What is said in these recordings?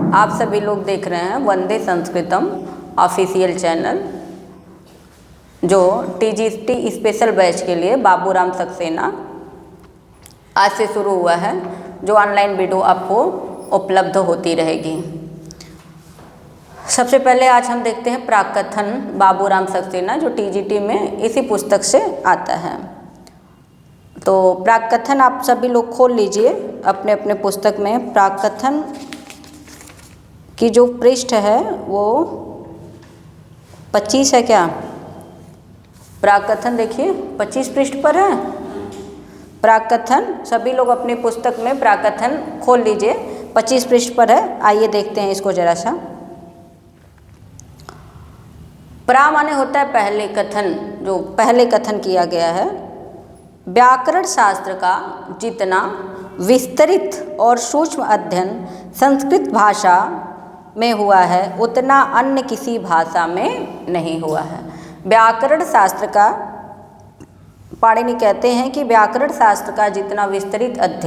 आप सभी लोग देख रहे हैं वंदे संस्कृतम ऑफिशियल चैनल, जो टीजीटी स्पेशल बैच के लिए बाबूराम सक्सेना आज से शुरू हुआ है, जो ऑनलाइन वीडियो आपको उपलब्ध होती रहेगी। सबसे पहले आज हम देखते हैं प्राकथन बाबूराम सक्सेना, जो टीजीटी में इसी पुस्तक से आता है। तो प्राकथन आप सभी लोग खोल लीजिए अपने अपने पुस्तक में। प्राकथन की जो पृष्ठ है वो 25 है क्या? प्राकथन देखिए 25 पृष्ठ पर है प्राकथन। सभी लोग अपनी पुस्तक में प्राकथन खोल लीजिए, 25 पृष्ठ पर है। आइए देखते हैं इसको जरा सा। प्रा माने होता है पहले कथन, जो पहले कथन किया गया है। व्याकरण शास्त्र का जितना विस्तृत और सूक्ष्म अध्ययन संस्कृत भाषा में हुआ है, उतना अन्य किसी भाषा में नहीं हुआ है। व्याकरण शास्त्र का, पाणिनि कहते हैं कि व्याकरण शास्त्र का जितना विस्तृत और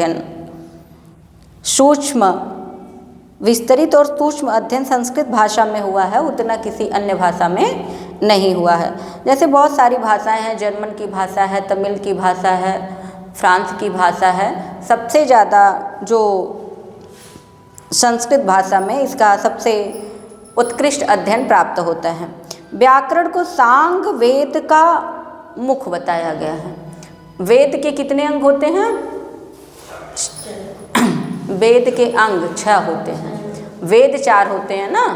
सूक्ष्म अध्ययन संस्कृत भाषा में हुआ है, उतना किसी अन्य भाषा में नहीं हुआ है। जैसे बहुत सारी भाषाएं हैं, जर्मन की भाषा है, तमिल की भाषा है, फ्रांस की भाषा है। सबसे ज़्यादा जो संस्कृत भाषा में इसका सबसे उत्कृष्ट अध्ययन प्राप्त होता है। व्याकरण को सांग वेद का मुख बताया गया है। वेद के कितने अंग होते हैं? वेद के अंग 6 होते हैं। वेद 4 होते हैं ना।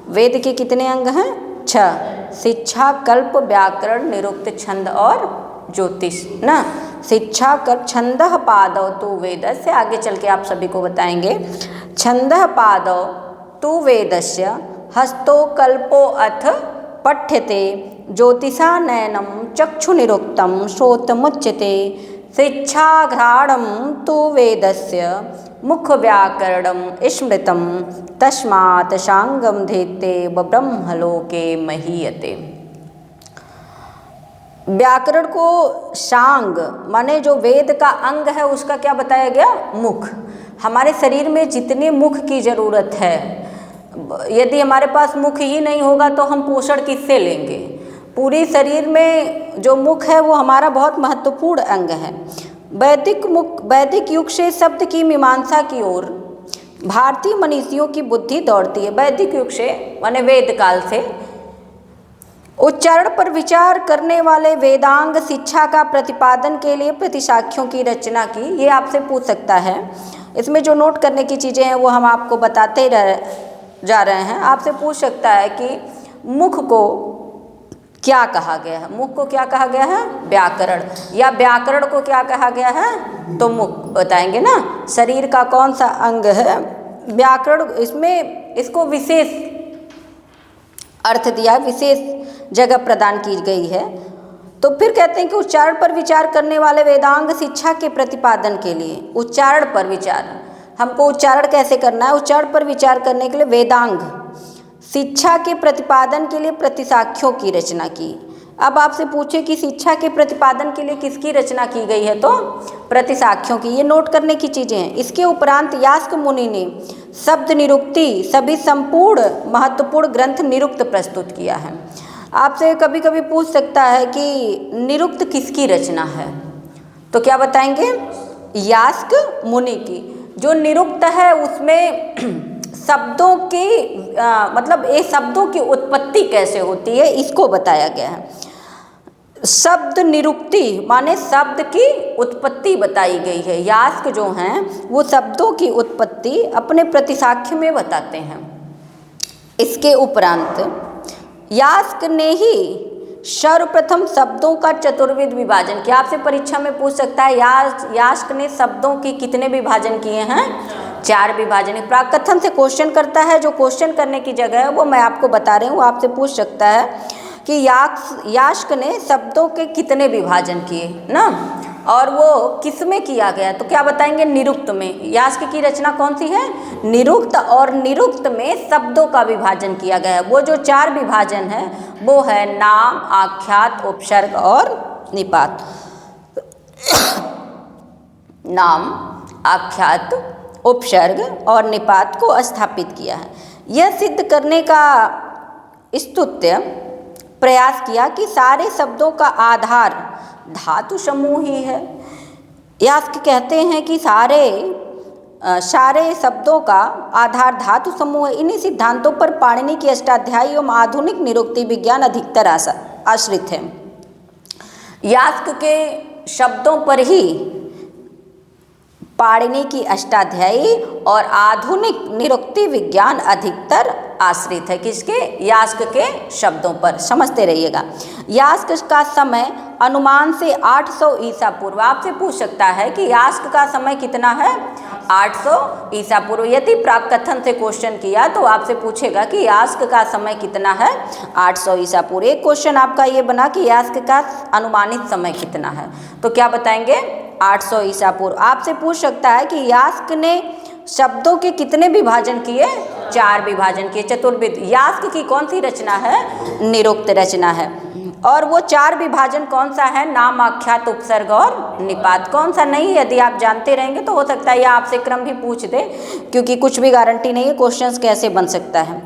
वेद के कितने अंग हैं? 6। शिक्षा, कल्प, व्याकरण, निरुक्त, छंद और ज्योतिष ना। शिक्षा, कल्प, छंदः पादौ तु वेदस्य, आगे चल के आप सभी को बताएंगे। छंदः पादौ तु वेदस्य, हस्तो कल्पो अथ पठ्यते, ज्योतिषा नयनम चक्षु निरुक्तम श्रोतमुच्यते, शिक्षाघ्राणं तु वेदस्य, मुख व्याकरणं स्मृतं, तस्मात् सांगं धेत्ते ब्रह्मलोके महीयते। व्याकरण को सांग माने जो वेद का अंग है, उसका क्या बताया गया? मुख। हमारे शरीर में जितने मुख की जरूरत है, यदि हमारे पास मुख ही नहीं होगा तो हम पोषण किससे लेंगे? पूरी शरीर में जो मुख है वो हमारा बहुत महत्वपूर्ण अंग है। वैदिक युग से शब्द की मीमांसा की ओर भारतीय मनीषियों की बुद्धि दौड़ती है। वैदिक युग से माने वेद काल से उच्चारण पर विचार करने वाले वेदांग शिक्षा का प्रतिपादन के लिए प्रतिसाख्यों की रचना की। ये आपसे पूछ सकता है। इसमें जो नोट करने की चीज़ें हैं वो हम आपको बताते जा रहे हैं। आपसे पूछ सकता है कि मुख को क्या कहा गया है? मुख को क्या कहा गया है? व्याकरण। या व्याकरण को क्या कहा गया है? तो मुख बताएंगे ना। शरीर का कौन सा अंग है? व्याकरण। इसमें इसको विशेष अर्थ दिया, विशेष जगह प्रदान की गई है। तो फिर कहते हैं कि उच्चारण पर विचार करने वाले वेदांग शिक्षा के प्रतिपादन के लिए, उच्चारण पर विचार, हमको उच्चारण कैसे करना है, उच्चारण पर विचार करने के लिए वेदांग शिक्षा के प्रतिपादन के लिए प्रतिसाख्यों की रचना की। अब आपसे पूछे कि शिक्षा के प्रतिपादन के लिए किसकी रचना की गई है, तो प्रतिसाख्यों की। ये नोट करने की चीज़ें हैं। इसके उपरांत यास्क मुनि ने शब्द निरुक्ति सभी संपूर्ण महत्वपूर्ण ग्रंथ निरुक्त प्रस्तुत किया है। आपसे कभी कभी पूछ सकता है कि निरुक्त किसकी रचना है, तो क्या बताएंगे? यास्क मुनि की। जो निरुक्त है उसमें शब्दों की मतलब ये शब्दों की उत्पत्ति कैसे होती है, इसको बताया गया है। शब्द निरुक्ति माने शब्द की उत्पत्ति बताई गई है। यास्क जो हैं वो शब्दों की उत्पत्ति अपने प्रतिसाख्य में बताते हैं। इसके उपरांत यास्क ने ही सर्वप्रथम शब्दों का चतुर्विध विभाजन किया। आपसे परीक्षा में पूछ सकता है यास्क ने शब्दों के कितने विभाजन किए हैं? 4 विभाजन। प्राकथन से क्वेश्चन करता है, जो क्वेश्चन करने की जगह है वो मैं आपको बता रही हूँ। आपसे पूछ सकता है कि यास्क ने शब्दों के कितने विभाजन किए ना, और वो किस में किया गया, तो क्या बताएंगे? निरुक्त में। यास्क की रचना कौन सी है? निरुक्त। और निरुक्त में शब्दों का विभाजन किया गया है। वो जो 4 विभाजन है वो है नाम, आख्यात, उपसर्ग और निपात। नाम, आख्यात, उपसर्ग और निपात को स्थापित किया है। यह सिद्ध करने का स्तुत्य प्रयास किया कि सारे शब्दों का आधार धातु समूह ही है। यास्क कहते हैं कि सारे शब्दों का आधार धातु समूह है। इन्हीं सिद्धांतों पर पाणिनि की अष्टाध्यायी एवं आधुनिक निरुक्ति विज्ञान अधिकतर आश्रित है। यास्क के शब्दों पर ही पाणिनि की अष्टाध्यायी और आधुनिक निरुक्ति विज्ञान अधिकतर आश्रित है। किसके? यास्क के शब्दों पर। समझते रहिएगा। यास्क का समय अनुमान से 800 ईसा पूर्व। आपसे पूछ सकता है कि यास्क का समय कितना है? 800 ईसा पूर्व। यदि प्राक्कथन से क्वेश्चन किया तो आपसे पूछेगा कि यास्क का समय कितना है? 800 ईसा पूर्व। एक क्वेश्चन आपका ये बना कि यास्क का अनुमानित समय कितना है, तो क्या बताएंगे? 800 ईसा पूर्व। आपसे पूछ सकता है कि यास्क ने शब्दों के कितने विभाजन किए? 4 विभाजन किए। चतुर्विध यास्क की कौन सी रचना है? निरुक्त रचना है। और वो 4 विभाजन कौन सा है? नाम, आख्यात, उपसर्ग और निपात। कौन सा नहीं? यदि आप जानते रहेंगे तो हो सकता है या आपसे क्रम भी पूछ दे, क्योंकि कुछ भी गारंटी नहीं है क्वेश्चंस कैसे बन सकता है।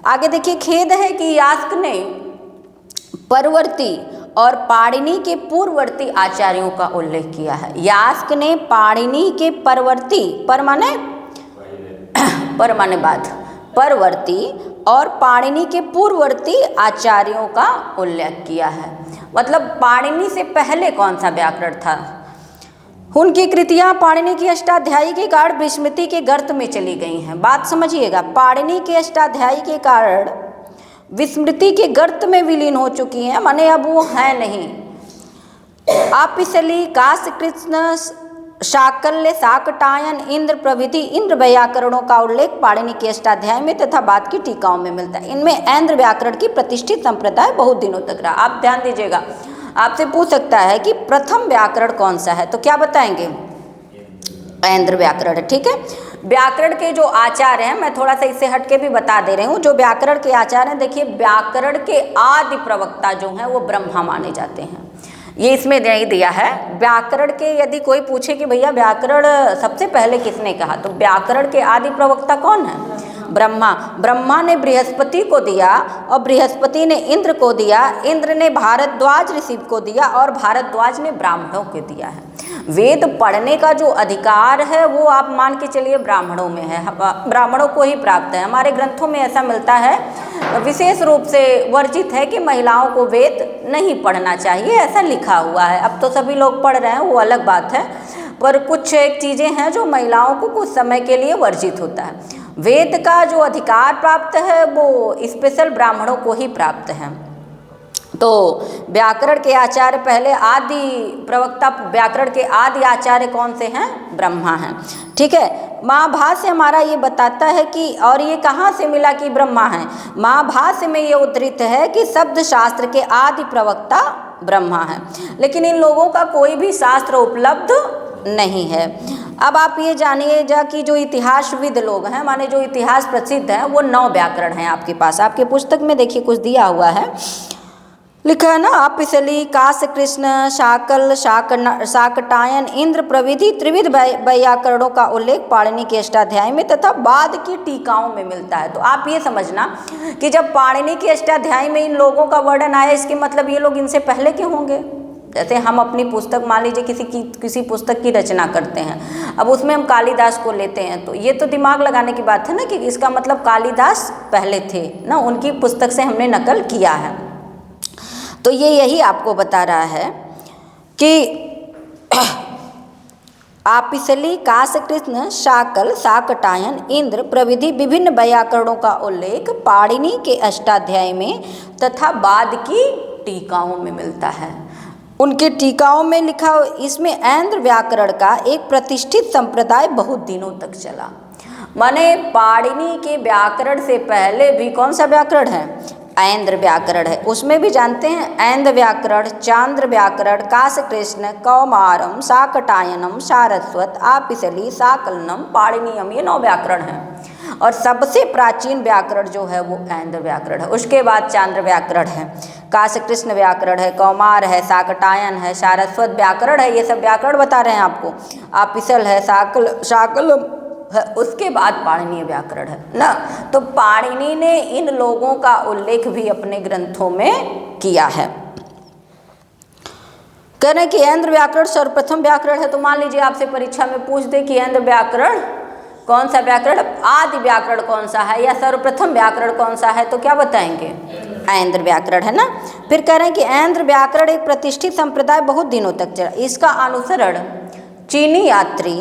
आगे देखिए, खेद है कि यास्क ने परवर्ती और पाणिनि के पूर्ववर्ती आचार्यों का उल्लेख किया है। यास्क ने पाणिनि के परवर्ती, पर माने बाद, परवर्ती और पाणिनि के पूर्ववर्ती आचार्यों का उल्लेख किया है। मतलब पाणिनि से पहले कौन सा व्याकरण था? उनकी कृतियां पाणिनि की अष्टाध्यायी के कारण विस्मृति के गर्त में चली गई हैं। बात समझिएगा, पाणिनि के अष्टाध्यायी के कारण विस्मृति के गर्त में विलीन हो चुकी हैं, माने अब वो है नहीं। आपिशली, काश कृष्ण, शाकल्य, शाकटायन, इंद्र प्रभृति इंद्र व्याकरणों का उल्लेख पाणिनि के अष्टाध्याय में तथा बाद की टीकाओं में मिलता है। इनमें ऐन्द्र व्याकरण की प्रतिष्ठित संप्रदाय बहुत दिनों तक रहा। आप ध्यान दीजिएगा, आपसे पूछ सकता है कि प्रथम व्याकरण कौन सा है, तो क्या बताएंगे? ऐन्द्र व्याकरण है। ठीक है। व्याकरण के जो आचार्य हैं, मैं थोड़ा सा इससे हटके भी बता दे रही हूँ, जो व्याकरण के आचार्य हैं, देखिए व्याकरण के आदि प्रवक्ता जो हैं वो ब्रह्मा माने जाते हैं। ये इसमें नहीं दिया है। व्याकरण के, यदि कोई पूछे कि भैया व्याकरण सबसे पहले किसने कहा, तो व्याकरण के आदि प्रवक्ता कौन है? ब्रह्मा। ब्रह्मा ने बृहस्पति को दिया और बृहस्पति ने इंद्र को दिया, इंद्र ने भारद्वाज ऋषि को दिया और भारद्वाज ने ब्राह्मणों को दिया है। वेद पढ़ने का जो अधिकार है वो आप मान के चलिए ब्राह्मणों में है, ब्राह्मणों को ही प्राप्त है। हमारे ग्रंथों में ऐसा मिलता है, विशेष रूप से वर्जित है कि महिलाओं को वेद नहीं पढ़ना चाहिए, ऐसा लिखा हुआ है। अब तो सभी लोग पढ़ रहे हैं, वो अलग बात है, पर कुछ एक चीज़ें हैं जो महिलाओं को कुछ समय के लिए वर्जित होता है। वेद का जो अधिकार प्राप्त है वो स्पेशल ब्राह्मणों को ही प्राप्त है। तो व्याकरण के आचार्य पहले आदि प्रवक्ता, व्याकरण के आदि आचार्य कौन से हैं? ब्रह्मा हैं। ठीक है। महाभाष्य हमारा ये बताता है कि, और ये कहाँ से मिला कि ब्रह्मा हैं? महाभाष्य में ये उद्धृत है कि शब्द शास्त्र के आदि प्रवक्ता ब्रह्मा हैं, लेकिन इन लोगों का कोई भी शास्त्र उपलब्ध नहीं है। अब आप ये जानिएगा कि जो इतिहासविद लोग हैं, माने जो इतिहास प्रसिद्ध हैं, वो 9 व्याकरण हैं आपके पास। आपके पुस्तक में देखिए कुछ दिया हुआ है, लिखा है ना, आपिशली, काश कृष्ण, शाकल, शाकटायन, इंद्र प्रभृति त्रिविध व्याकरणों का उल्लेख पाणिनि के अष्टाध्याय में तथा बाद की टीकाओं में मिलता है। तो आप ये समझना कि जब पाणिनि के अष्टाध्याय में इन लोगों का वर्णन आया, इसके मतलब ये लोग इनसे पहले के होंगे। जैसे हम अपनी पुस्तक, मान लीजिए किसी पुस्तक की रचना करते हैं, अब उसमें हम कालिदास को लेते हैं, तो ये तो दिमाग लगाने की बात है ना कि इसका मतलब कालिदास पहले थे ना, उनकी पुस्तक से हमने नकल किया है। तो ये यही आपको बता रहा है कि आपिशली, काश कृष्ण, शाकल, शाकटायन, इंद्र प्रभृति विभिन्न व्याकरणों का उल्लेख पाणिनि के अष्टाध्याय में तथा बाद की टीकाओं में मिलता है। उनके टीकाओं में लिखा, इसमें ऐन्द्र व्याकरण का एक प्रतिष्ठित संप्रदाय बहुत दिनों तक चला। माने पाणिनि के व्याकरण से पहले भी कौन सा व्याकरण है? ऐन्द्र व्याकरण है। उसमें भी जानते हैं ऐन्द्र व्याकरण, चांद्र व्याकरण, काश कृष्ण, कौमारम, शाकटायनम, सारस्वत, आपिशली, शाकलनम, पाणिनियम, ये 9 व्याकरण हैं। और सबसे प्राचीन व्याकरण जो है वो ऐन्द्र व्याकरण है। उसके बाद चांद्र व्याकरण है, काश कृष्ण व्याकरण है, कौमार है, शाकटायन है, सारस्वत व्याकरण है। ये सब व्याकरण बता रहे हैं आपको। आपिशल है, शाकल है, उसके बाद पाणिनीय व्याकरण है ना। तो पाणिनि ने इन लोगों का उल्लेख भी अपने ग्रंथों में किया है। कह रहे हैं कि ऐन्द्र व्याकरण सर्वप्रथम व्याकरण है। तो मान लीजिए आपसे परीक्षा में पूछ दे कि ऐन्द्र व्याकरण कौन सा व्याकरण, आदि व्याकरण कौन सा है या सर्वप्रथम व्याकरण कौन सा है, तो क्या बताएंगे? ऐन्द्र व्याकरण है ना। फिर कह रहे हैं कि ऐन्द्र व्याकरण एक प्रतिष्ठित संप्रदाय बहुत दिनों तक चला। इसका अनुसरण चीनी यात्री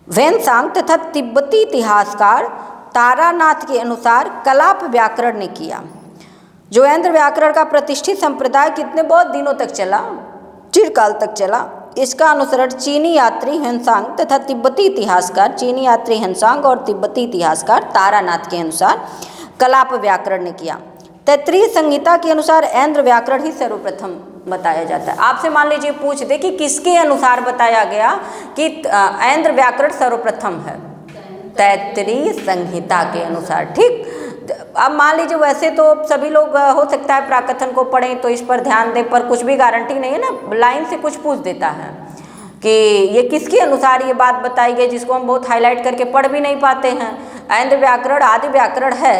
वेनसांग तथा तिब्बती इतिहासकार तारानाथ के अनुसार कलाप व्याकरण ने किया। जो ऐन्द्र व्याकरण का प्रतिष्ठित संप्रदाय कितने बहुत दिनों तक चला, चिरकाल तक चला। इसका अनुसरण चीनी यात्री हेनसांग तथा तिब्बती इतिहासकार, चीनी यात्री हेनसांग और तिब्बती इतिहासकार तारानाथ के अनुसार कलाप व्याकरण ने किया। तैत्तिरीय संहिता के अनुसार ऐन्द्र व्याकरण ही सर्वप्रथम बताया जाता है। आपसे मान लीजिए पूछ दे कि किसके अनुसार बताया गया कि ऐन्द्र व्याकरण सर्वप्रथम है, तैत्तिरीय संहिता के अनुसार। ठीक, अब मान लीजिए वैसे तो सभी लोग हो सकता है प्राकथन को पढ़ें तो इस पर ध्यान दें, पर कुछ भी गारंटी नहीं है ना, लाइन से कुछ पूछ देता है कि ये किसके अनुसार ये बात बताई गई, जिसको हम बहुत हाईलाइट करके पढ़ भी नहीं पाते हैं। ऐन्द्र व्याकरण आदि व्याकरण है,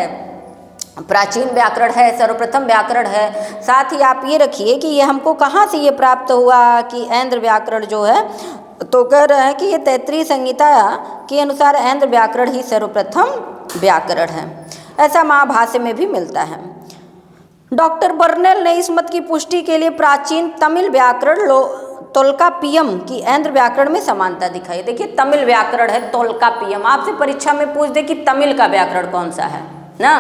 प्राचीन व्याकरण है, सर्वप्रथम व्याकरण है। साथ ही आप ये रखिए कि ये हमको कहाँ से ये प्राप्त हुआ कि ऐन्द्र व्याकरण जो है, तो कह रहे हैं कि ये तैत्तिरीय संहिता के अनुसार ऐन्द्र व्याकरण ही सर्वप्रथम व्याकरण है। ऐसा महाभाष्य में भी मिलता है। डॉक्टर बर्नेल ने इस मत की पुष्टि के लिए प्राचीन तमिल व्याकरण तोल्कापियम की ऐन्द्र व्याकरण में समानता दिखाई। देखिए तमिल व्याकरण है तोल्कापियम, आपसे परीक्षा में पूछ दे कि तमिल का व्याकरण कौन सा है ना।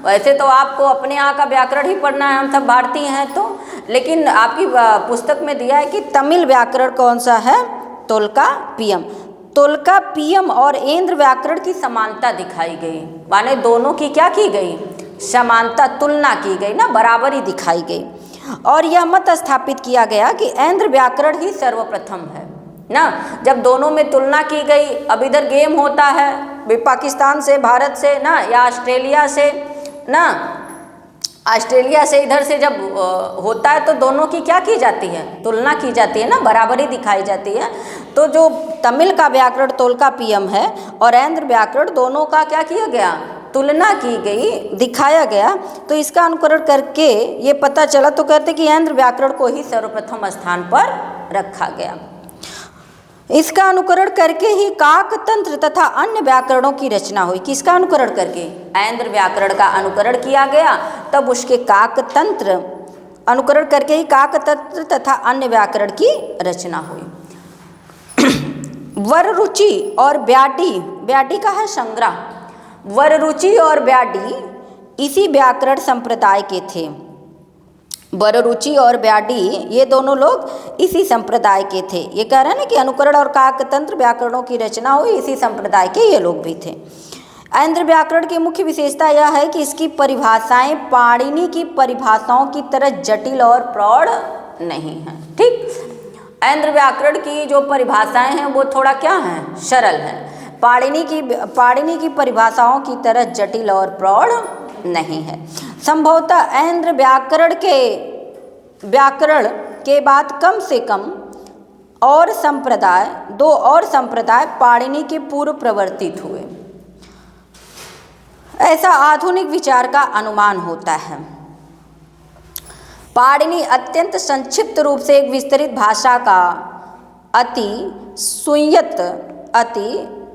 वैसे तो आपको अपने यहाँ का व्याकरण ही पढ़ना है, हम सब भारतीय हैं तो, लेकिन आपकी पुस्तक में दिया है कि तमिल व्याकरण कौन सा है, तोल्कापियम। तोल्कापियम और ऐन्द्र व्याकरण की समानता दिखाई गई, माने दोनों की क्या की गई, समानता, तुलना की गई ना, बराबरी दिखाई गई। और यह मत स्थापित किया गया कि ऐन्द्र व्याकरण ही सर्वप्रथम है ना। जब दोनों में तुलना की गई, अब इधर गेम होता है पाकिस्तान से, भारत से ना, या ऑस्ट्रेलिया से ना, ऑस्ट्रेलिया से इधर से जब होता है तो दोनों की क्या की जाती है, तुलना की जाती है ना, बराबरी दिखाई जाती है। तो जो तमिल का व्याकरण तोल्कापियम है और ऐन्द्र व्याकरण, दोनों का क्या किया गया, तुलना की गई, दिखाया गया। तो इसका अनुकरण करके ये पता चला, तो कहते कि ऐन्द्र व्याकरण को ही सर्वप्रथम स्थान पर रखा गया। इसका अनुकरण करके ही काकतंत्र तथा अन्य व्याकरणों की रचना हुई। किसका अनुकरण करके, ऐन्द्र व्याकरण का अनुकरण किया गया, तब उसके काकतंत्र, अनुकरण करके ही काकतंत्र तथा अन्य व्याकरण की रचना हुई। वररुचि और ब्याडी, ब्याडी का है संग्रह, वररुचि और ब्याडी इसी व्याकरण संप्रदाय के थे। वररुचि और ब्याडी ये दोनों लोग इसी संप्रदाय के थे। ये कह रहे हैं ना कि अनुकरण और काकतंत्र व्याकरणों की रचना हुई, इसी संप्रदाय के ये लोग भी थे। ऐन्द्र व्याकरण की मुख्य विशेषता यह है कि इसकी परिभाषाएं पाणिनि की परिभाषाओं की तरह जटिल और प्रौढ़ नहीं हैं। ठीक, ऐन्द्र व्याकरण की जो परिभाषाएं हैं वो थोड़ा क्या हैं, सरल हैं। पाणिनि की परिभाषाओं की तरह जटिल और प्रौढ़ नहीं है। संभवतः ऐन्द्र व्याकरण के बाद कम से कम और संप्रदाय, दो और संप्रदाय पाणिनि के पूर्व प्रवर्तित हुए, ऐसा आधुनिक विचार का अनुमान होता है। पाणिनि अत्यंत संक्षिप्त रूप से एक विस्तृत भाषा का अति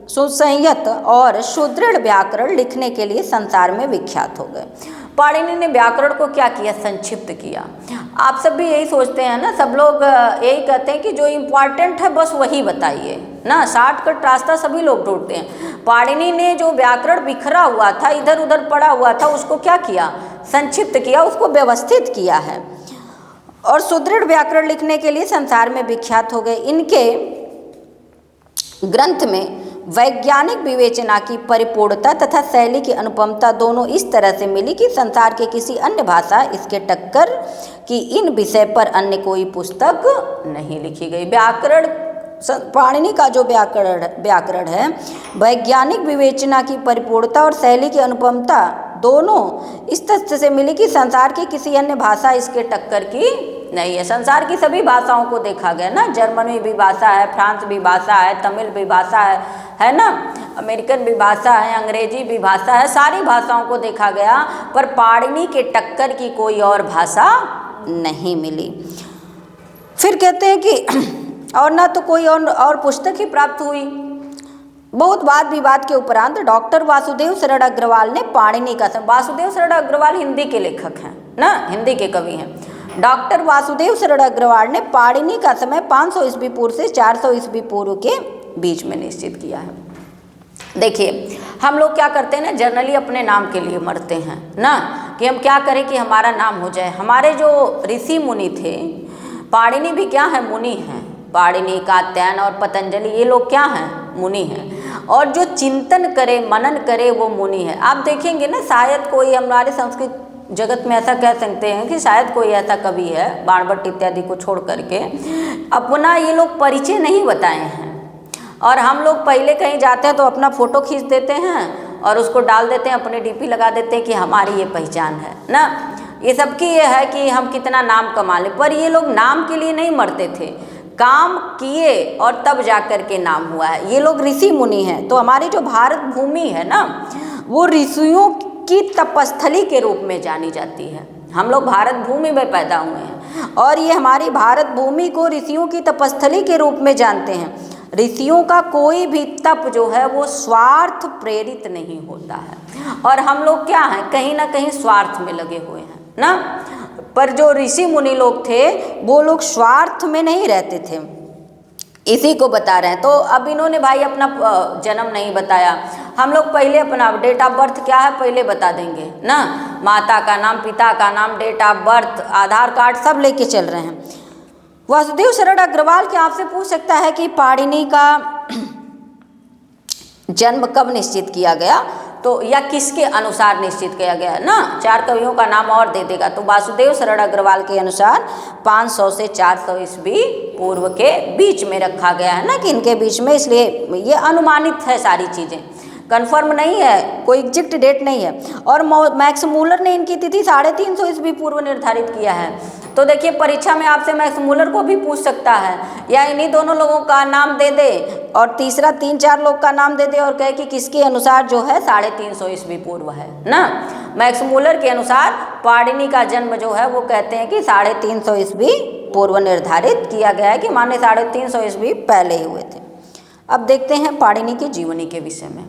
सुसंयत और सुदृढ़ व्याकरण लिखने के लिए संसार में विख्यात हो गए। पाणिनि ने व्याकरण को क्या किया, संक्षिप्त किया। आप सब भी यही सोचते हैं ना, सब लोग यही कहते हैं कि जो इम्पोर्टेंट है बस वही बताइए ना, शॉर्टकट रास्ता सभी लोग ढूंढते हैं। पाणिनि ने जो व्याकरण बिखरा हुआ था, इधर उधर पड़ा हुआ था, उसको क्या किया, संक्षिप्त किया, उसको व्यवस्थित किया है और सुदृढ़ व्याकरण लिखने के लिए संसार में विख्यात हो गए। इनके ग्रंथ में वैज्ञानिक विवेचना की परिपूर्णता तथा शैली की अनुपमता दोनों इस तरह से मिली कि संसार के किसी अन्य भाषा इसके टक्कर की इन विषय पर अन्य कोई पुस्तक नहीं लिखी गई। व्याकरण, पाणिनि का जो व्याकरण है, वैज्ञानिक विवेचना की परिपूर्णता और शैली की अनुपमता दोनों इस तथ्य से मिली कि संसार की किसी अन्य भाषा इसके टक्कर की नहीं है। संसार की सभी भाषाओं को देखा गया ना, जर्मनी भी भाषा है, फ्रांस भी भाषा है, तमिल भी भाषा है ना, अमेरिकन भी भाषा है, अंग्रेजी भी भाषा है, सारी भाषाओं को देखा गया, पर पाणिनि के टक्कर की कोई और भाषा नहीं मिली। फिर कहते हैं कि और ना तो कोई और पुस्तक ही प्राप्त हुई। बहुत वाद विवाद के उपरांत डॉक्टर वासुदेव शरण अग्रवाल ने पाणिनि का वासुदेव शरण अग्रवाल हिंदी के लेखक हैं ना, हिंदी के कवि हैं। डॉक्टर वासुदेव शरण अग्रवाल ने पाणिनि का समय 500 ईस्वी पूर्व से 400 ईस्वी पूर्व के बीच में निश्चित किया है। देखिए हम लोग क्या करते हैं ना, जनरली अपने नाम के लिए मरते हैं ना, कि हम क्या करें कि हमारा नाम हो जाए। हमारे जो ऋषि मुनि थे, पाणिनि भी क्या है, मुनि हैं। पाणिनि, कात्यायन और पतंजलि ये लोग क्या हैं, मुनि हैं। और जो चिंतन करे, मनन करे, वो मुनि है। आप देखेंगे ना, शायद कोई हमारे संस्कृत जगत में ऐसा कह सकते हैं कि शायद कोई ऐसा कवि है, बाणभट्ट इत्यादि को छोड़ करके अपना ये लोग परिचय नहीं बताए हैं। और हम लोग पहले कहीं जाते हैं तो अपना फ़ोटो खींच देते हैं और उसको डाल देते हैं, अपने डीपी लगा देते हैं कि हमारी ये पहचान है ना। ये सबकी ये है कि हम कितना नाम कमा लें, पर ये लोग नाम के लिए नहीं मरते थे, काम किए और तब जा कर के नाम हुआ है। ये लोग ऋषि मुनि हैं। तो हमारी जो भारत भूमि है ना, वो ऋषियों की तपस्थली के रूप में जानी जाती है। हम लोग भारत भूमि में पैदा हुए हैं और ये हमारी भारत भूमि को ऋषियों की तपस्थली के रूप में जानते हैं। ऋषियों का कोई भी तप जो है वो स्वार्थ प्रेरित नहीं होता है, और हम लोग क्या हैं, कहीं ना कहीं स्वार्थ में लगे हुए हैं ना। पर जो ऋषि मुनि लोग थे वो लोग स्वार्थ में नहीं रहते थे, इसी को बता रहे हैं। तो अब इन्होंने भाई अपना जन्म नहीं बताया। हम लोग पहले अपना डेट ऑफ बर्थ क्या है पहले बता देंगे ना, माता का नाम, पिता का नाम, date of birth, Aadhaar card सब लेके चल रहे हैं। वासुदेव शरण अग्रवाल क्या आपसे पूछ सकता है कि पाणिनि का जन्म कब निश्चित किया गया, तो या किसके अनुसार निश्चित किया गया है ना। 4 कवियों का नाम और दे देगा, तो वासुदेव शरण अग्रवाल के अनुसार 500 से 400 ईस्वी पूर्व के बीच में रखा गया है ना, कि इनके बीच में, इसलिए ये अनुमानित है, सारी चीज़ें कंफर्म नहीं है, कोई एग्जैक्ट डेट नहीं है। और मैक्स मूलर ने इनकी तिथि 350 ईस्वी पूर्व निर्धारित किया है। तो देखिए परीक्षा में आपसे मैक्स मूलर को भी पूछ सकता है, या इन्हीं दोनों लोगों का नाम दे दे और तीसरा 3-4 लोग का नाम दे दे और कहे कि किसके अनुसार जो है 350 ईस्वी पूर्व है ना। मैक्स मूलर के अनुसार पाणिनि का जन्म जो है वो कहते हैं कि 350 ईस्वी पूर्व निर्धारित किया गया है, कि माने 350 ईस्वी पहले ही हुए थे। अब देखते हैं पाणिनि की जीवनी के विषय में।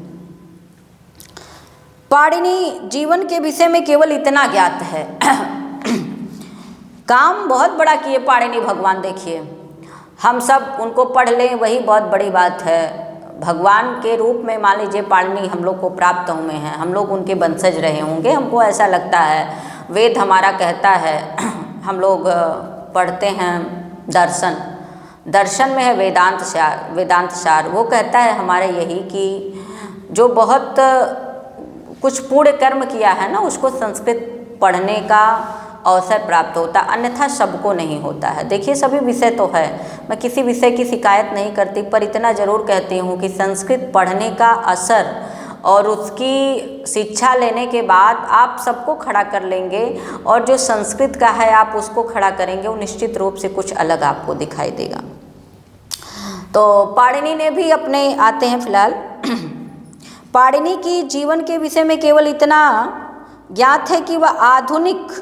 पाणिनि जीवन के विषय में केवल इतना ज्ञात है, काम बहुत बड़ा किए पाणिनि भगवान। देखिए हम सब उनको पढ़ लें वही बहुत बड़ी बात है। भगवान के रूप में मान लीजिए पाणिनि हम लोग को प्राप्त हुए हैं, हम लोग उनके वंशज रहे होंगे, हमको ऐसा लगता है। वेद हमारा कहता है, हम लोग पढ़ते हैं दर्शन में है वेदांत सार, वो कहता है हमारे यही कि जो बहुत कुछ पुण्य कर्म किया है ना, उसको संस्कृत पढ़ने का अवसर प्राप्त होता, अन्यथा सबको नहीं होता है। देखिए सभी विषय तो है, मैं किसी विषय की शिकायत नहीं करती, पर इतना ज़रूर कहती हूँ कि संस्कृत पढ़ने का असर और उसकी शिक्षा लेने के बाद आप सबको खड़ा कर लेंगे, और जो संस्कृत का है आप उसको खड़ा करेंगे, वो निश्चित रूप से कुछ अलग आपको दिखाई देगा। तो पाणिनि ने भी अपने आते हैं फिलहाल। पाणिनि की जीवन के विषय में केवल इतना ज्ञात है कि वह आधुनिक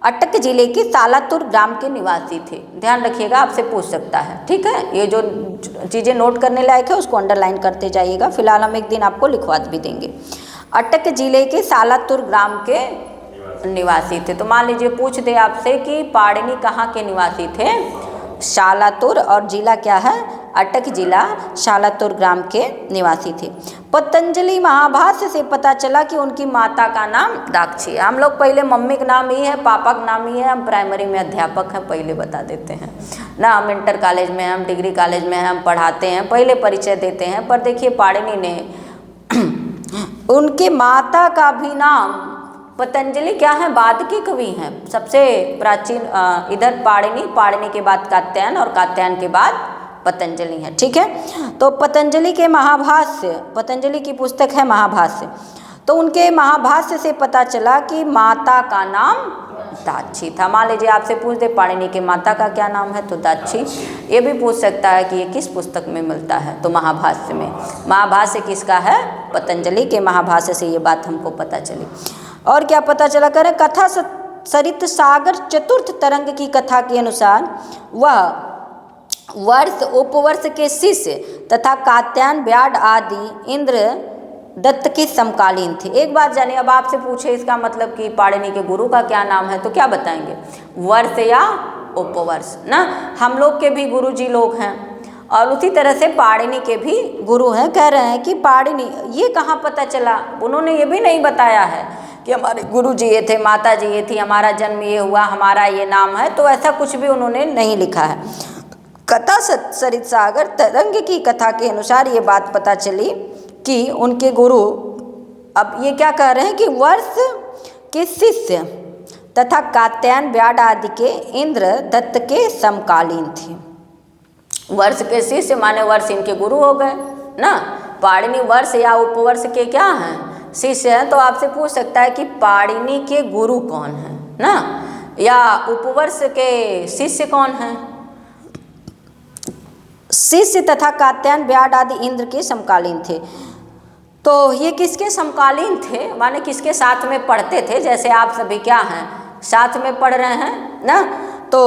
अटक जिले के सालातुर ग्राम के निवासी थे। ध्यान रखिएगा, आपसे पूछ सकता है, ठीक है। ये जो चीज़ें नोट करने लायक है उसको अंडरलाइन करते जाइएगा। फिलहाल हम एक दिन आपको लिखवा भी देंगे। अटक जिले के सालातुर ग्राम के निवासी थे। तो मान लीजिए पूछ दे आपसे कि पाणिनि कहाँ के निवासी थे, शालातुर, और जिला क्या है, अटक जिला, शालातुर ग्राम के निवासी थे। पतंजलि महाभाष्य से पता चला कि उनकी माता का नाम दाक्षी है। हम लोग पहले मम्मी का नाम ही है, पापा का नाम ही है, हम प्राइमरी में अध्यापक हैं, पहले बता देते हैं ना। हम इंटर कॉलेज में, हम डिग्री कॉलेज में हम पढ़ाते हैं, पहले परिचय देते हैं। पर देखिए पाणिनि ने उनके माता का भी नाम, पतंजलि क्या है, बाद के कवि हैं, सबसे प्राचीन इधर पाणिनि के बाद कात्यायन, और कात्यायन के बाद पतंजलि है, ठीक है। तो पतंजलि के महाभाष्य, पतंजलि की पुस्तक है महाभाष्य, तो उनके महाभाष्य से पता चला कि माता का नाम दाक्षी था। मान लीजिए आपसे पूछ दे पाणिनि के माता का क्या नाम है, तो दाक्षी। ये भी पूछ सकता है कि ये किस पुस्तक में मिलता है, तो महाभाष्य में। महाभाष्य किसका है, पतंजलि के महाभाष्य से ये बात हमको पता चली। और क्या पता चला करें, कथा सरित सागर चतुर्थ तरंग की कथा के अनुसार वह वर्ष उपवर्ष के शिष्य तथा कात्यायन व्याड आदि इंद्र दत्त के समकालीन थे। एक बात जानिए, अब आपसे पूछे इसका मतलब कि पाणिनि के गुरु का क्या नाम है, तो क्या बताएंगे, वर्ष या उपवर्ष ना। हम लोग के भी गुरु जी लोग हैं और उसी तरह से पाणिनि के भी गुरु हैं। कह रहे हैं कि पाणिनि, ये कहाँ पता चला, उन्होंने ये भी नहीं बताया है कि हमारे गुरु जी ये थे, माता जी ये थी, हमारा जन्म ये हुआ, हमारा ये नाम है, तो ऐसा कुछ भी उन्होंने नहीं लिखा है। कथा सरित सागर तरंग की कथा के अनुसार ये बात पता चली कि उनके गुरु, अब ये क्या कह रहे हैं कि वर्ष के शिष्य तथा कात्यायन व्याड आदि के इंद्र दत्त के समकालीन थे। वर्ष के शिष्य माने वर्ष इनके गुरु हो गए ना। पाणिनि वर्ष या उपवर्ष के क्या हैं, शिष्य हैं। तो आपसे पूछ सकता है कि पाणिनि के गुरु कौन है ना, या उपवर्ष के शिष्य कौन हैं। शिष्य तथा कात्यायन व्याड आदि इंद्र के समकालीन थे। तो ये किसके समकालीन थे, माने किसके साथ में पढ़ते थे, जैसे आप सभी क्या हैं, साथ में पढ़ रहे हैं ना। तो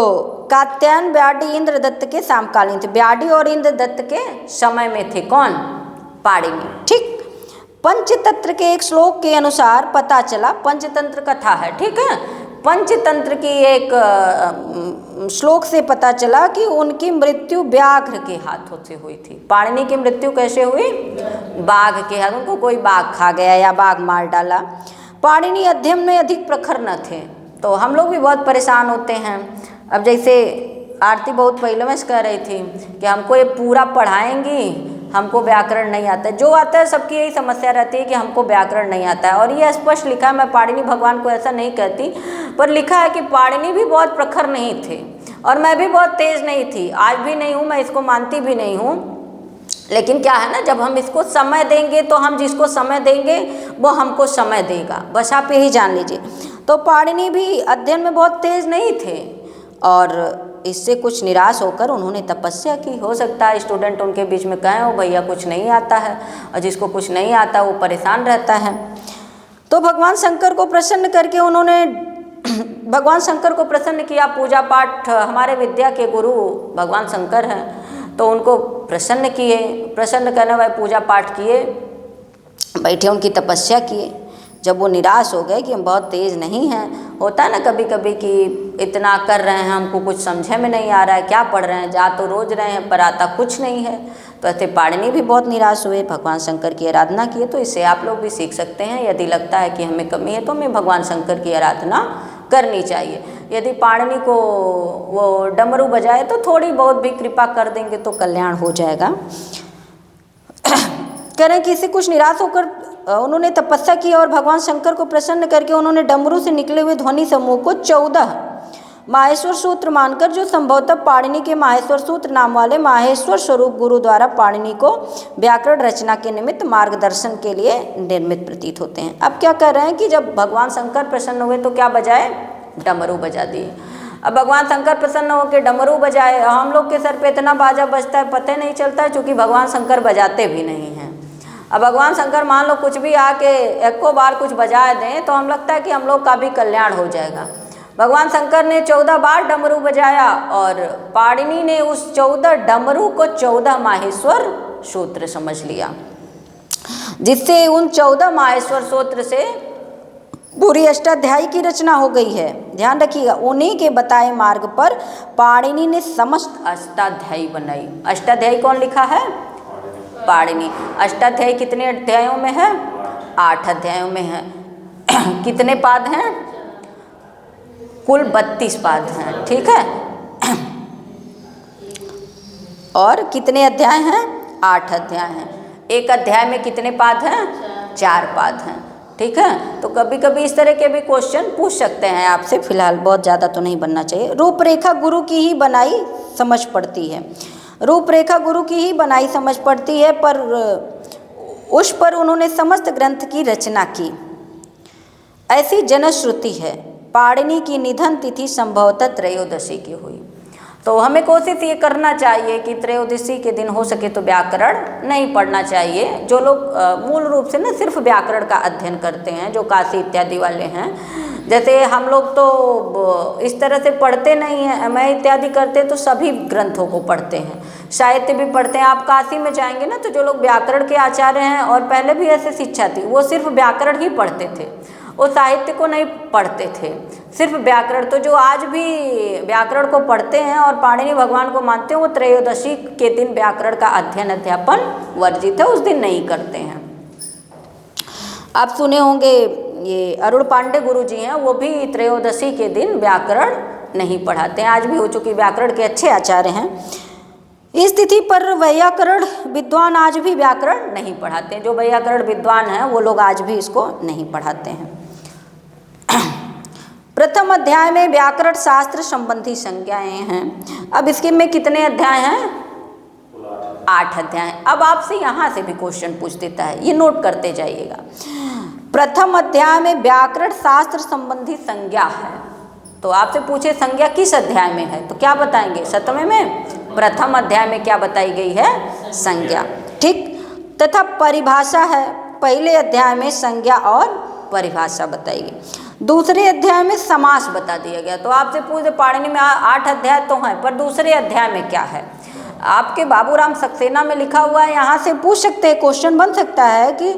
कात्यायन व्याडी इंद्र दत्त के समकालीन थे। व्याडी और इंद्र दत्त के समय में थे कौन, पाणिनि। ठीक, पंचतंत्र के एक श्लोक के अनुसार पता चला, पंचतंत्र कथा है, ठीक है, पंचतंत्र की एक श्लोक से पता चला कि उनकी मृत्यु व्याघ्र के हाथों से हुई थी। पाणिनि की मृत्यु कैसे हुई, बाघ के हाथ, उनको कोई बाघ खा गया या बाघ मार डाला। पाणिनि अध्ययन में अधिक प्रखर न थे, तो हम लोग भी बहुत परेशान होते हैं। अब जैसे आरती बहुत पहले में कह रही थी कि हमको ये पूरा पढ़ाएंगी, हमको व्याकरण नहीं आता है। जो आता है सबकी यही समस्या रहती है कि हमको व्याकरण नहीं आता है। और ये स्पष्ट लिखा है, मैं पाणिनि भगवान को ऐसा नहीं कहती, पर लिखा है कि पाणिनि भी बहुत प्रखर नहीं थे और मैं भी बहुत तेज नहीं थी, आज भी नहीं हूँ, मैं इसको मानती भी नहीं हूँ। लेकिन क्या है ना, जब हम इसको समय देंगे तो हम जिसको समय देंगे वो हमको समय देगा, बस आप यही जान लीजिए। तो पाणिनि भी अध्ययन में बहुत तेज नहीं थे और इससे कुछ निराश होकर उन्होंने तपस्या की। हो सकता है स्टूडेंट उनके बीच में कहें, ओ भैया कुछ नहीं आता है, और जिसको कुछ नहीं आता वो परेशान रहता है। तो भगवान शंकर को प्रसन्न करके उन्होंने भगवान शंकर को प्रसन्न किया। पूजा पाठ, हमारे विद्या के गुरु भगवान शंकर हैं, तो उनको प्रसन्न किए, प्रसन्न करने वाले पूजा पाठ किए, बैठे उनकी तपस्या किए। जब वो निराश हो गए कि हम बहुत तेज़ नहीं हैं, होता है ना कभी कभी कि इतना कर रहे हैं हमको कुछ समझे में नहीं आ रहा है, क्या पढ़ रहे हैं, जा तो रोज रहे हैं पर आता कुछ नहीं है। तो ऐसे पाणिनि भी बहुत निराश हुए, भगवान शंकर की आराधना किए। तो इससे आप लोग भी सीख सकते हैं, यदि लगता है कि हमें कमी है तो हमें भगवान शंकर की आराधना करनी चाहिए। यदि पाणिनि को वो डमरू बजाए तो थोड़ी बहुत भी कृपा कर देंगे तो कल्याण हो जाएगा। कह रहे हैं कि इससे कुछ निराश होकर उन्होंने तपस्या की और भगवान शंकर को प्रसन्न करके उन्होंने डमरू से निकले हुए ध्वनि समूह को 14 माहेश्वर सूत्र मानकर, जो संभवतः पाणिनि के माहेश्वर सूत्र नाम वाले माहेश्वर स्वरूप गुरु द्वारा पाणिनि को व्याकरण रचना के निमित्त मार्गदर्शन के लिए निर्मित प्रतीत होते हैं। अब क्या कर रहे हैं कि जब भगवान शंकर प्रसन्न हुए तो क्या बजाए, डमरू बजा दिए। अब भगवान शंकर प्रसन्न होकर डमरू बजाए, हम लोग के सर पे इतना बाजा बजता है पता नहीं चलता है, क्योंकि भगवान शंकर बजाते भी नहीं हैं। अब भगवान शंकर मान लो कुछ भी आके एको बार कुछ बजा दें तो हम लगता है कि हम लोग का भी कल्याण हो जाएगा। भगवान शंकर ने 14 बार डमरू बजाया और पाणिनि ने उस 14 डमरू को 14 माहेश्वर सूत्र समझ लिया, जिससे उन 14 माहेश्वर सूत्र से पूरी अष्टाध्यायी की रचना हो गई है। ध्यान रखिएगा, उन्हीं के बताए मार्ग पर पाणिनि ने समस्त अष्टाध्यायी बनाई। अष्टाध्यायी कौन लिखा है, पाणिनि। अष्टाध्यायी कितने अध्यायों में है, 8 अध्यायों में है। कितने पाद हैं, कुल 32 पाद हैं, ठीक है। और कितने अध्याय हैं, 8 अध्याय हैं। एक अध्याय में कितने पाद हैं, 4 पाद हैं, ठीक है। तो कभी कभी इस तरह के भी क्वेश्चन पूछ सकते हैं आपसे, फिलहाल बहुत ज़्यादा तो नहीं बनना चाहिए। रूपरेखा गुरु की ही बनाई समझ पड़ती है, रूपरेखा गुरु की ही बनाई समझ पड़ती है, पर उस पर उन्होंने समस्त ग्रंथ की रचना की, ऐसी जनश्रुति है। पाणिनि की निधन तिथि संभवतः त्रयोदशी की हुई। तो हमें कोशिश ये करना चाहिए कि त्रयोदशी के दिन हो सके तो व्याकरण नहीं पढ़ना चाहिए। जो लोग मूल रूप से ना सिर्फ व्याकरण का अध्ययन करते हैं, जो काशी इत्यादि वाले हैं, जैसे हम लोग तो इस तरह से पढ़ते नहीं हैं, एमए इत्यादि करते तो सभी ग्रंथों को पढ़ते हैं, साहित्य भी पढ़ते हैं। आप काशी में जाएंगे ना तो जो लोग व्याकरण के आचार्य हैं, और पहले भी ऐसे शिक्षा थी, वो सिर्फ व्याकरण ही पढ़ते थे, वो साहित्य को नहीं पढ़ते थे, सिर्फ व्याकरण। तो जो आज भी व्याकरण को पढ़ते हैं और पाणिनि भगवान को मानते हैं, वो त्रयोदशी के दिन व्याकरण का अध्ययन अध्यापन वर्जित है, उस दिन नहीं करते हैं। आप सुने होंगे ये अरुण पांडे गुरु जी हैं, वो भी त्रयोदशी के दिन व्याकरण नहीं पढ़ाते हैं, आज भी हो चुकी व्याकरण के अच्छे आचार्य हैं। इस तिथि पर वैयाकरण विद्वान आज भी व्याकरण नहीं पढ़ाते हैं, जो वैयाकरण विद्वान हैं वो लोग आज भी इसको नहीं पढ़ाते हैं। प्रथम अध्याय में व्याकरण शास्त्र संबंधी संज्ञाएं हैं। अब इसके में कितने अध्याय हैं? 8 अध्याय। अब आपसे यहाँ से भी क्वेश्चन पूछ देता है, ये नोट करते जाइएगा। प्रथम अध्याय में व्याकरण शास्त्र संबंधी संज्ञा है, तो आपसे पूछे संज्ञा किस अध्याय में है, तो क्या बताएंगे? 7वें में। प्रथम अध्याय में क्या बताई गई है? संज्ञा, ठीक। तथा परिभाषा है, पहले अध्याय में संज्ञा और परिभाषा बताई गई। दूसरे अध्याय में समास बता दिया गया। तो आपसे पूछे पाणिनि में 8 अध्याय तो हैं, पर दूसरे अध्याय में क्या है? आपके बाबूराम सक्सेना में लिखा हुआ है, यहाँ से पूछ सकते हैं, क्वेश्चन बन सकता है कि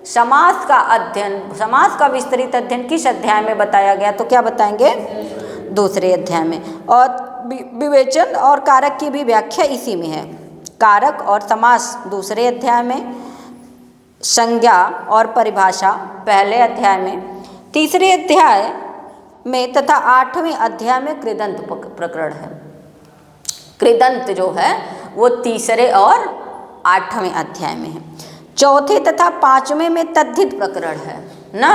समास का अध्ययन, समास का विस्तृत अध्ययन किस अध्याय में बताया गया, तो क्या बताएंगे? दूसरे अध्याय में। और विवेचन और कारक की भी व्याख्या इसी में है। कारक और समास दूसरे अध्याय में, संज्ञा और परिभाषा पहले अध्याय में, तीसरे अध्याय में तथा 8वें अध्याय में कृदंत प्रकरण है। कृदंत जो है वो तीसरे और 8वें अध्याय में है। चौथे तथा 5वें में तद्धित प्रकरण है ना,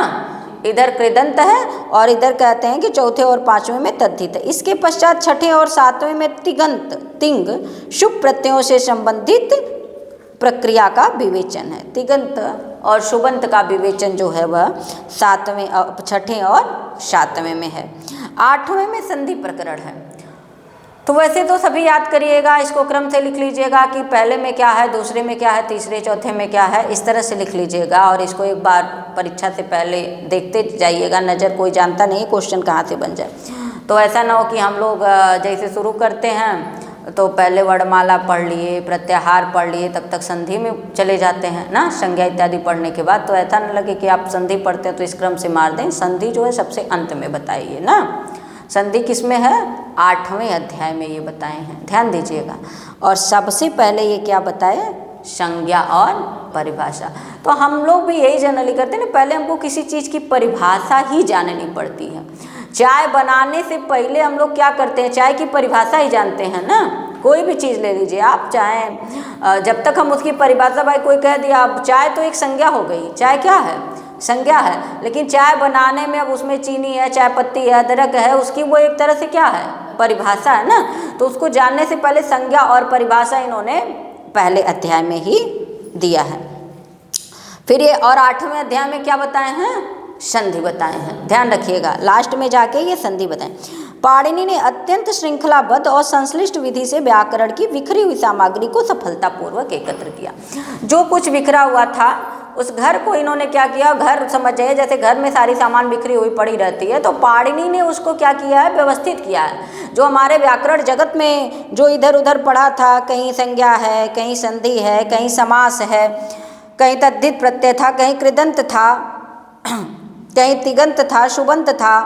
इधर कृदंत है और इधर कहते हैं कि चौथे और 5वें में तद्धित है। इसके पश्चात 6ठे और 7वें में तिगंत, तिंग, शुभ प्रत्ययों से संबंधित प्रक्रिया का विवेचन है। तिगंत और शुभंत का विवेचन जो है वह 7वें, 6ठे और 7वें में है। 8वें में संधि प्रकरण है। तो वैसे तो सभी याद करिएगा, इसको क्रम से लिख लीजिएगा कि पहले में क्या है, दूसरे में क्या है, तीसरे चौथे में क्या है, इस तरह से लिख लीजिएगा। और इसको एक बार परीक्षा से पहले देखते जाइएगा, नज़र कोई जानता नहीं क्वेश्चन कहाँ से बन जाए। तो ऐसा ना हो कि हम लोग जैसे शुरू करते हैं तो पहले वर्णमाला पढ़ लिए, प्रत्याहार पढ़ लिए, तब तक संधि में चले जाते हैं ना, संज्ञा इत्यादि पढ़ने के बाद। तो ऐसा न लगे कि आप संधि पढ़ते हैं तो इस क्रम से मार दें। संधि जो है सबसे अंत में बताइए ना। संधि किस में है? 8वें अध्याय में ये बताए हैं, ध्यान दीजिएगा। और सबसे पहले ये क्या बताए? संज्ञा और परिभाषा। तो हम लोग भी यही जनरली करते हैं ना, पहले हमको किसी चीज़ की परिभाषा ही जाननी पड़ती है। चाय बनाने से पहले हम लोग क्या करते हैं? चाय की परिभाषा ही जानते हैं ना। कोई भी चीज़ ले लीजिए आप, चाय, जब तक हम उसकी परिभाषा, भाई कोई कह दिया अब चाय तो एक संज्ञा हो गई, चाय क्या है? संज्ञा है। लेकिन चाय बनाने में अब उसमें चीनी है, चाय पत्ती है, अदरक है, उसकी वो एक तरह से क्या है? परिभाषा है ना। तो उसको जानने से पहले संज्ञा और परिभाषा इन्होंने पहले अध्याय में ही दिया है। फिर ये और 8वें अध्याय में क्या बताए हैं? संधि बताए हैं, ध्यान रखिएगा, लास्ट में जाके ये संधि बताएं। पाणिनि ने अत्यंत श्रृंखलाबद्ध और संश्लिष्ट विधि से व्याकरण की बिखरी हुई सामग्री को सफलतापूर्वक एकत्र किया। जो कुछ बिखरा हुआ था उस घर को इन्होंने क्या किया? घर समझ जाइए, जैसे घर में सारी सामान बिखरी हुई पड़ी रहती है, तो पाणिनि ने उसको क्या किया है? व्यवस्थित किया है। जो हमारे व्याकरण जगत में जो इधर उधर पड़ा था, कहीं संज्ञा है, कहीं संधि है, कहीं समास है, कहीं तद्धित प्रत्यय था, कहीं कृदंत था, कहीं तिगंत था, शुभंत था,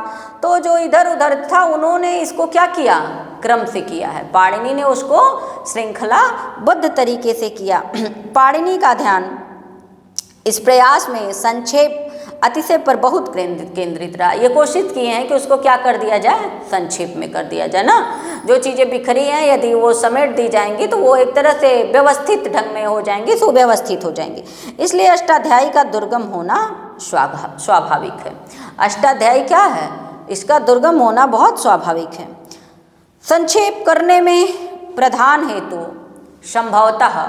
तो जो इधर उधर था उन्होंने इसको क्या किया? क्रम से किया है। पाणिनि ने उसको श्रृंखलाबद्ध तरीके से किया। पाणिनि का ध्यान इस प्रयास में संक्षेप अतिशय पर बहुत केंद्रित रहा। ये कोशिश किए हैं कि उसको क्या कर दिया जाए? संक्षेप में कर दिया जाए ना। जो चीज़ें बिखरी हैं यदि वो समेट दी जाएंगी तो वो एक तरह से व्यवस्थित ढंग में हो जाएंगी, सुव्यवस्थित हो जाएंगी। इसलिए अष्टाध्यायी का दुर्गम होना स्वाभाविक है। अष्टाध्यायी क्या है? इसका दुर्गम होना बहुत स्वाभाविक है। संक्षेप करने में प्रधान हेतु संभवतः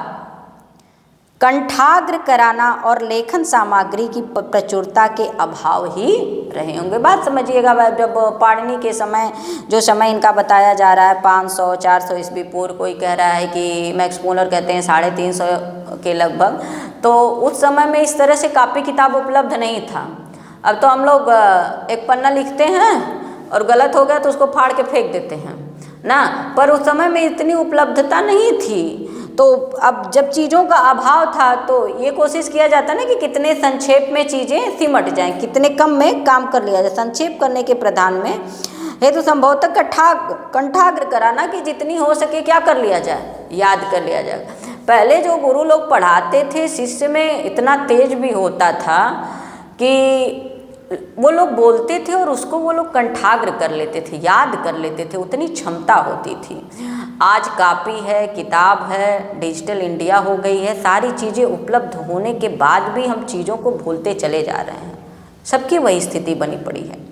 कंठाग्र कराना और लेखन सामग्री की प्रचुरता के अभाव ही रहे होंगे। बात समझिएगा, जब पाणिनि के समय, जो समय इनका बताया जा रहा है 500-400 ईस्वी पूर्व, कोई कह रहा है कि मैक्स मूलर कहते हैं 350 के लगभग, तो उस समय में इस तरह से कॉपी किताब उपलब्ध नहीं था। अब तो हम लोग एक पन्ना लिखते हैं और गलत हो गया तो उसको फाड़ के फेंक देते हैं ना, पर उस समय में इतनी उपलब्धता नहीं थी। तो अब जब चीज़ों का अभाव था तो ये कोशिश किया जाता ना कि कितने संक्षेप में चीज़ें सिमट जाएं, कितने कम में काम कर लिया जाए। संक्षेप करने के प्रधान में है तो संभवतः कंठाग्र कराना कि जितनी हो सके क्या कर लिया जाए, याद कर लिया जाए। पहले जो गुरु लोग पढ़ाते थे, शिष्य में इतना तेज भी होता था कि वो लोग बोलते थे और उसको वो लोग कंठाग्र कर लेते थे, याद कर लेते थे, उतनी क्षमता होती थी। आज कॉपी है, किताब है, डिजिटल इंडिया हो गई है, सारी चीज़ें उपलब्ध होने के बाद भी हम चीज़ों को भूलते चले जा रहे हैं। सबकी वही स्थिति बनी पड़ी है।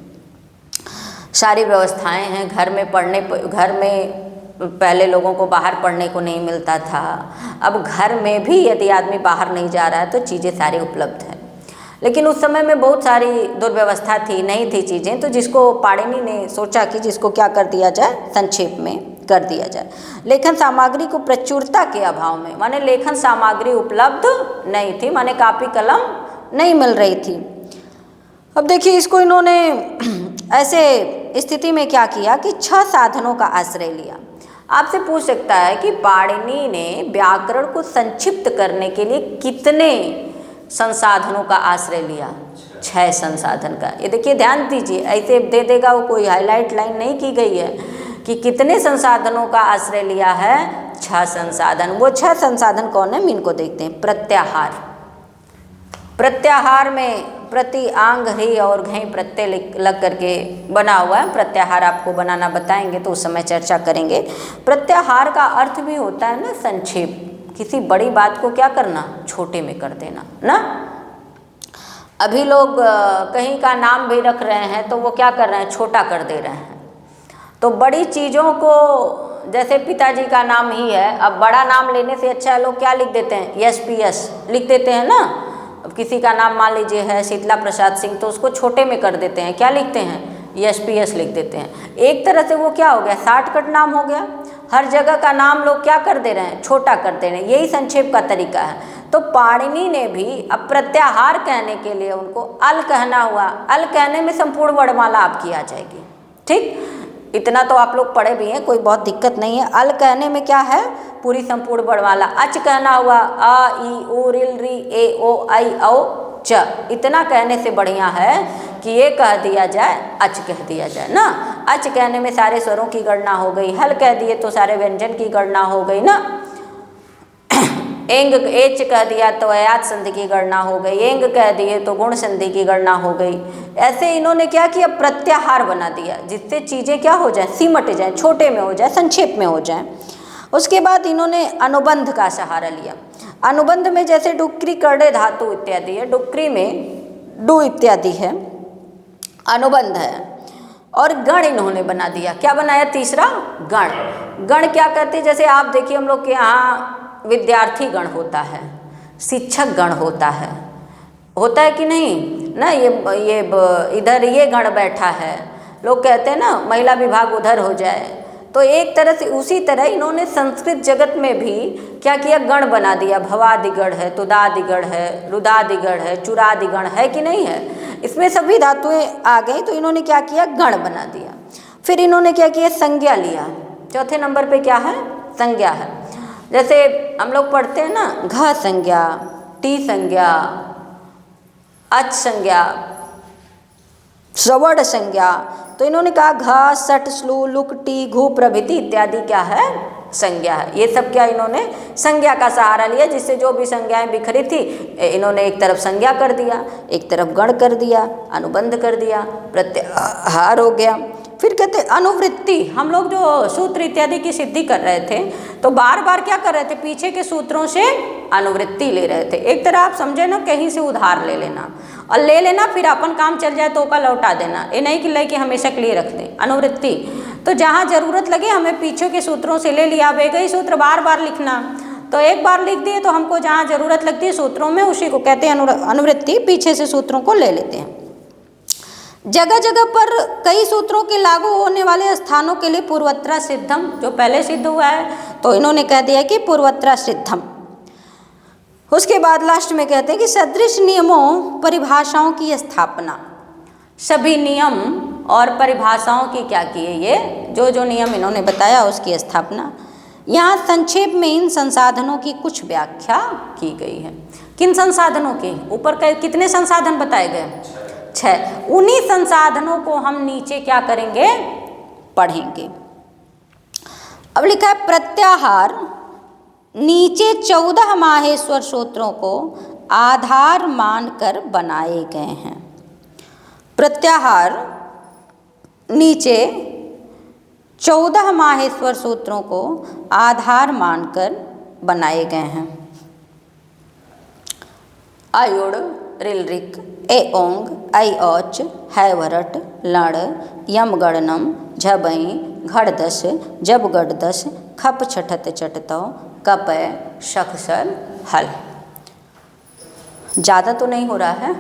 सारी व्यवस्थाएं हैं, घर में पहले लोगों को बाहर पढ़ने को नहीं मिलता था, अब घर में भी यदि आदमी बाहर नहीं जा रहा है तो चीज़ें सारी उपलब्ध हैं। लेकिन उस समय में बहुत सारी दुर्व्यवस्था थी, नहीं थी चीज़ें, तो जिसको पाणिनि ने सोचा कि जिसको क्या कर दिया जाए, संक्षेप में कर दिया जाए। लेखन सामग्री को प्रचुरता के अभाव में, माने लेखन सामग्री उपलब्ध नहीं थी, माने कॉपी कलम नहीं मिल रही थी। अब देखिए इसको इन्होंने ऐसे स्थिति में क्या किया कि 6 साधनों का आश्रय लिया। आपसे पूछ सकता है कि पाणिनि ने व्याकरण को संक्षिप्त करने के लिए कितने संसाधनों का आश्रय लिया? 6 संसाधन का। ये देखिए ध्यान दीजिए, ऐसे दे देगा वो, कोई हाईलाइट लाइन नहीं की गई है कि कितने संसाधनों का आश्रय लिया है। 6 संसाधन। वो 6 संसाधन कौन है, इनको देखते हैं। प्रत्याहार, प्रत्याहार में प्रति, आंग, ह्री और घई प्रत्यय लग करके बना हुआ है। प्रत्याहार आपको बनाना बताएंगे तो उस समय चर्चा करेंगे। प्रत्याहार का अर्थ भी होता है ना संक्षेप, किसी बड़ी बात को क्या करना, छोटे में कर देना ना। अभी लोग कहीं का नाम भी रख रहे हैं तो वो क्या कर रहे हैं, छोटा कर दे रहे हैं। तो बड़ी चीज़ों को, जैसे पिताजी का नाम ही है, अब बड़ा नाम लेने से अच्छा लोग क्या लिख देते हैं, यस लिख देते हैं ना। अब किसी का नाम मान लीजिए है शीतला प्रसाद सिंह, तो उसको छोटे में कर देते हैं, क्या लिखते हैं, यस लिख देते हैं। एक तरह से वो क्या हो गया, शॉर्टकट नाम हो गया। हर जगह का नाम लोग क्या कर दे रहे हैं, छोटा कर दे रहे हैं। यही संक्षेप का तरीका है। तो पाणिनि ने भी अब प्रत्याहार कहने के लिए उनको अल कहना हुआ। अल कहने में संपूर्ण वर्णमाला आपकी आ जाएगी, ठीक। इतना तो आप लोग पढ़े भी हैं, कोई बहुत दिक्कत नहीं है। अल कहने में क्या है, पूरी संपूर्ण वर्णमाला। अच कहना हुआ, अ, ई, उ, रिल, री, ए, ओ, आई, औ, च। इतना कहने से बढ़िया है कि ये कह दिया जाए, अच कह दिया जाए ना। अच कहने में सारे स्वरों की गणना हो गई, हल कह दिए तो सारे व्यंजन की गणना हो गई ना। एंग, एच कह दिया तो अयात संधि की गणना हो गई, एंग कह दिए तो गुण संधि की गणना हो गई। ऐसे इन्होंने क्या किया, प्रत्याहार बना दिया, जिससे चीज़ें क्या हो जाए, सिमट जाए, छोटे में हो जाए, संक्षेप में हो जाए। उसके बाद इन्होंने अनुबंध का सहारा लिया। अनुबंध में जैसे डुक्री, करड़े धातु इत्यादि है, डुक्री में डू इत्यादि है, अनुबंध है। और गण इन्होंने बना दिया, क्या बनाया, तीसरा गण। गण क्या कहते हैं, जैसे आप देखिए हम लोग के यहाँ विद्यार्थी गण होता है, शिक्षक गण होता है कि नहीं ना। ये इधर ये गण बैठा है, लोग कहते हैं ना महिला विभाग उधर हो जाए। तो एक तरह से उसी तरह इन्होंने संस्कृत जगत में भी क्या किया, गण बना दिया। भवादिगण है, तुदादिगण है, रुदादिगण है, चुरादिगण है कि नहीं है। इसमें सभी धातुएं आ गई तो इन्होंने क्या किया, गण बना दिया। फिर इन्होंने क्या किया, संज्ञा लिया। चौथे नंबर पे क्या है, संज्ञा है। जैसे हम लोग पढ़ते हैं ना, घ संज्ञा, टी संज्ञा, अच संज्ञा, श्रवण संज्ञा। तो इन्होंने कहा घ, सट, स्लू, लुक, टी, घू प्रभृति इत्यादि क्या है, संज्ञा है। ये सब क्या इन्होंने संज्ञा का सहारा लिया, जिससे जो भी संज्ञाएं बिखरी थी इन्होंने एक तरफ संज्ञा कर दिया, एक तरफ गण कर दिया, अनुबंध कर दिया, प्रत्याहार हो गया। फिर कहते अनुवृत्ति। हम लोग जो सूत्र इत्यादि की सिद्धि कर रहे थे तो बार बार क्या कर रहे थे, पीछे के सूत्रों से अनुवृत्ति ले रहे थे। एक तरह आप समझे ना, कहीं से उधार ले लेना और ले लेना, फिर अपन काम चल जाए तो का लौटा देना। ये नहीं कि लेके हमेशा के लिए रख दें। अनुवृत्ति तो जहाँ जरूरत लगे हमें पीछे के सूत्रों से ले लिया। अब एक ही सूत्र बार बार लिखना तो एक बार लिख दिए तो हमको जहाँ ज़रूरत लगती है सूत्रों में उसी को कहते हैं अनुवृत्ति, पीछे से सूत्रों को ले लेते हैं। जगह जगह पर कई सूत्रों के लागू होने वाले स्थानों के लिए पूर्वत्र सिद्धम, जो पहले सिद्ध हुआ है तो इन्होंने कह दिया कि पूर्वत्र सिद्धम। उसके बाद लास्ट में कहते हैं कि सदृश नियमों परिभाषाओं की स्थापना, सभी नियम और परिभाषाओं की क्या की है, ये जो नियम इन्होंने बताया उसकी स्थापना। यहाँ संक्षेप में इन संसाधनों की कुछ व्याख्या की गई है। किन संसाधनों की? ऊपर कितने संसाधन बताए गए? 6। उन्हीं संसाधनों को हम नीचे क्या करेंगे? पढ़ेंगे। अब लिखा है प्रत्याहार, नीचे 14 माहेश्वर सूत्रों को आधार मानकर बनाए गए हैं। प्रत्याहार नीचे 14 माहेश्वर सूत्रों को आधार मानकर बनाए गए हैं। आयुड़, ऋलऋक, एओंग, ऐऔच, हैवरट, लड़, यमगणनम, झबई, घड़दस, जबगड़दस, खप छठत चटतौ, कपय, शखसर, हल। ज़्यादा तो नहीं हो रहा है।